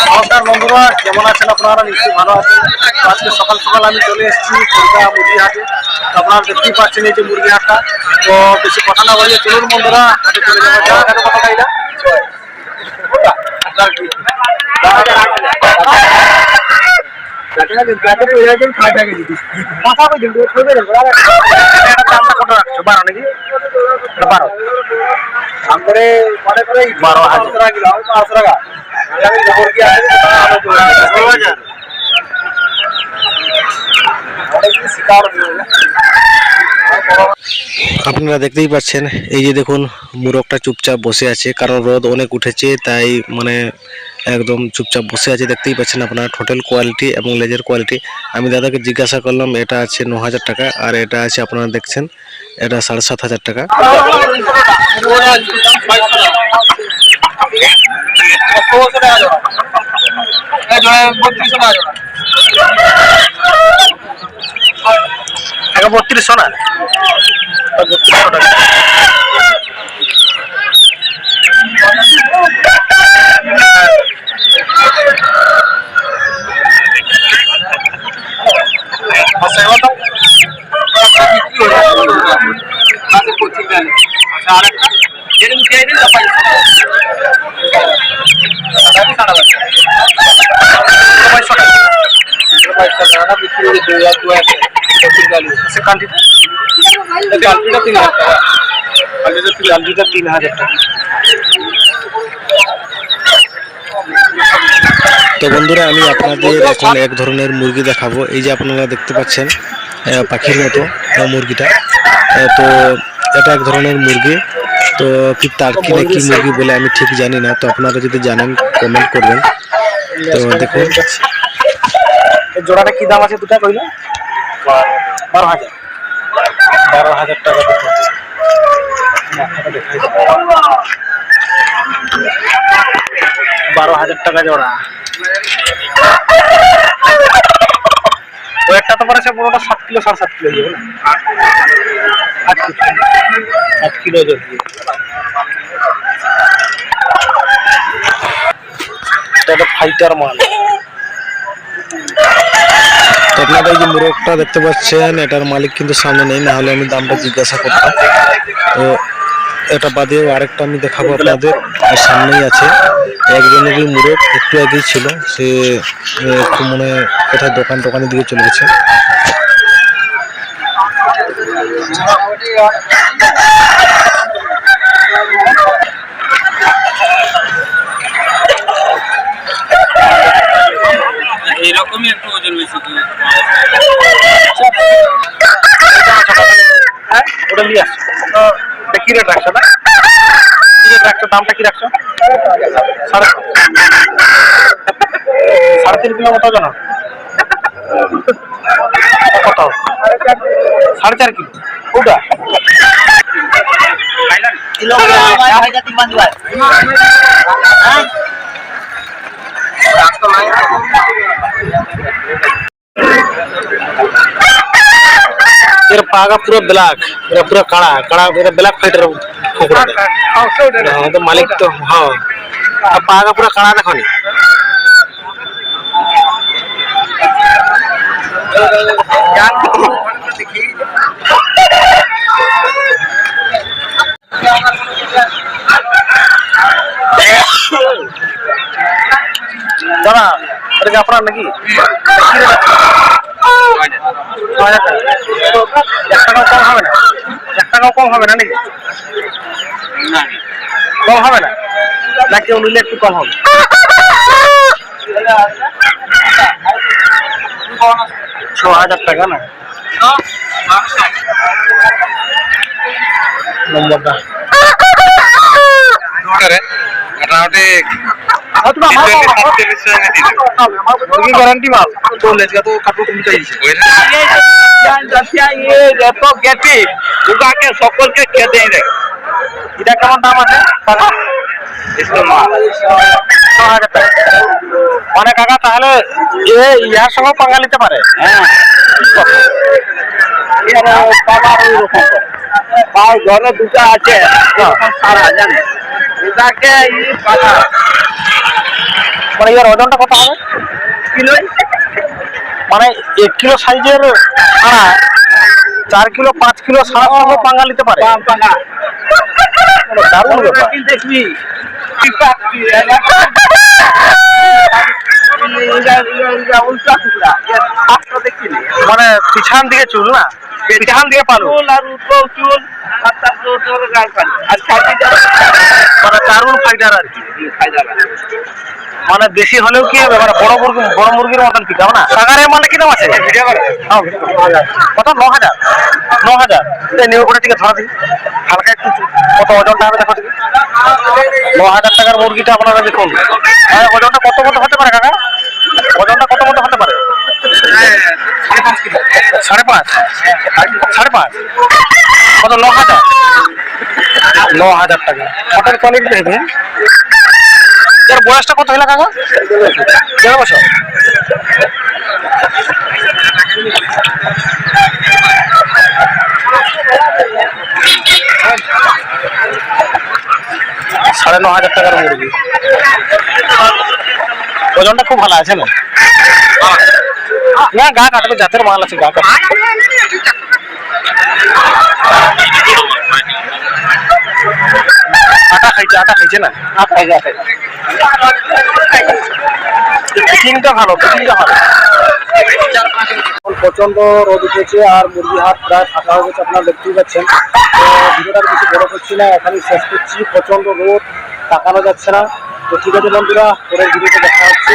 নমস্কার বন্ধুরা, কেমন আছেন আপনারা? নিশ্চয়ই ভালো আছেন। আজকে সকাল সকাল আমি চলে এসেছি কলকাতা মুরগি হাটে। আপনারা দেখতেই পাচ্ছেন এই যে মুরগি হাটটা। তো বেশি কথা না বলে চলুন বন্ধুরা, হাটে চলে যাবো। জায়গাটা কথা এটা বারো নাকি 12,000 আপনারা দেখতেই পাচ্ছেন। এই যে দেখুন, মুরগটা চুপচাপ বসে আছে, কারণ রোদ অনেক উঠেছে, তাই মানে একদম চুপচাপ বসে আছে। দেখতেই পাচ্ছেন আপনারা টোটাল কোয়ালিটি এবং লেজের কোয়ালিটি। আমি দাদাকে জিজ্ঞাসা করলাম, এটা আছে 9,000 টাকা, আর এটা আছে আপনারা দেখছেন এটা 7,500 টাকা। টাকা 3200 না, 3200 টাকা। তো বন্ধুরা, আমি আপনাদের এখন এক ধরনের মুরগি দেখাবো। এই যে আপনারা দেখতে পাচ্ছেন পাখির মতো মুরগিটা। তো এটা এক ধরনের মুরগি। তো কি তার কি না কি মুরগি বলে আমি ঠিক জানি না। তো আপনারা যদি জানেন কমেন্ট করবেন। তো দেখুন জোড়াটা কি দাম আছে, দুটা কইলো 12,000 টাকা। 12,000 টাকা জোড়া। ওয়েটটা তো পড়েছে পুরোটা 7 কিলো 7.5 কিলো যাবে না, 8 কিলো যাবে। এটা ফাইটার মাল। তো আপনারা এই যে মুরগটা দেখতে পাচ্ছেন, এটার মালিক কিন্তু সামনে নেই, না হলে আমি দামটা জিজ্ঞাসা করতাম। তো এটা বাদেও আরেকটা আমি দেখাবো আপনাদের, সামনেই আছে। একজনেরই মুরগ একটু আগেই ছিল, সে একটু মনে কোথায় দোকানের দিকে চলে গেছে। এইরকমই একটু ওজন বেশি ওটা নিয়ে আসছো, কি রেট রাখছো? না কি রেট রাখছো? দামটা কি রাখছো? 3.5 কিলো মতো জানো কত? 4.5 কিলো ওটা কিলো এর পাগা পুরো ব্ল্যাক, এরা পুরো কাড়া কাড়া, এরা ব্ল্যাক ফাইটার তো মালিক তো। হ্যাঁ, পাগা পুরো কাড়া দেখো নি। দাদা এটা কি আপনার নাকি? 1,000 টাকা। 1 টাকাও কম হবে না? 1 টাকাও কম হবে না নাকি? কম হবে না? না কেউ নিলে একটু কম হবে? 6,000 টাকা না নম্বরটা। गारंटी माल तो लेगा तो काटो तुम चाहिए ये तो गेटी उगा के सकल के खेते ही देख এটা কেমন দাম আছে টাকা? মানে কাকা তাহলে ইয়ার সঙ্গে পাঙ্গা নিতে পারে? হ্যাঁ, ঘরে দুটো আছে সারা জানে এটাকে মানে এর ওজনটা কত হবে? কিলো মানে 1 কিলো সাইজের ছাড়া 4 কিলো 5 কিলো সারা সহ পাঙ্গা নিতে পারে। দারুণ ব্যাপার। দেখবি মানে পিছান দিকে চুল না, পিছান দিকে পালু, চুল মানে দারুণ ফাইটার আর কি। মানে দেশি হলেও কি হবে, মানে বড় মুরগির মতন পিক না। সাগারের মানে কি দাম আছে? কত? 9,000। 9,000 নিয়ে করে থেকে ধরা দিই হালকা একটু কত ওজনটা হবে দেখো দেখি। 9,000 টাকার মুরগিটা আপনারা দেখুন। হ্যাঁ, ওজনটা কত মতো হতে পারে কাকা? ওজনটা কত মতো হতে পারে? 5.5। 5.5 কত? 9,000। 9,000 টাকা হোটেল কোয়ালিটি দেখবে। এর বয়সটা কত হলো কাকা? 1.5 বছর। সাড়ে 9,000 টাকার মুরগি। ওজনটা খুব ভালো আছে না? না, গা কাটবে, জাতের মাল আছে, গা কাটবে। আটা খাইছে না? পিকিংটা ভালো, পিকিংটা ভালো। প্রচন্ড রোদ উঠেছে আর মুরগি হাট প্রায় ফাঁকা হয়ে গেছে, আপনারা দেখতেই পাচ্ছেন। তো ভিডিওটা বেশি বড় করছি না, এখানেই শেষ করছি। প্রচন্ড রোদ, তাকানো যাচ্ছে না। তো ঠিক আছে বন্ধুরা, পরের ভিডিওতে দেখা হচ্ছে।